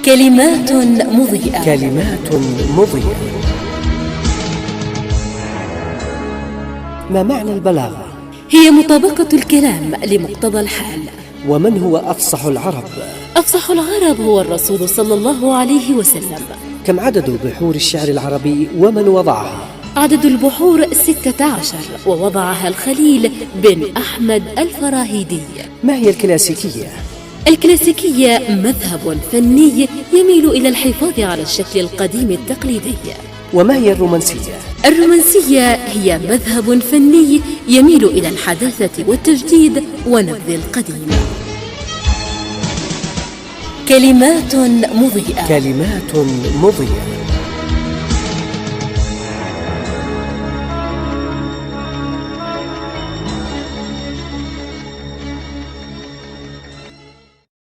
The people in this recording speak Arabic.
كلمات مضيئة. كلمات مضيئة. ما معنى البلاغة؟ هي مطابقة الكلام لمقتضى الحال. ومن هو أفصح العرب؟ أفصح العرب هو الرسول صلى الله عليه وسلم. كم عدد بحور الشعر العربي ومن وضعها؟ عدد البحور 16 ووضعها الخليل بن أحمد الفراهيدي. ما هي الكلاسيكية؟ الكلاسيكية مذهب فني يميل إلى الحفاظ على الشكل القديم التقليدي. وما هي الرومانسية؟ الرومانسية هي مذهب فني يميل إلى الحداثة والتجديد ونبذ القديم. كلمات مضيئة. كلمات مضيئة.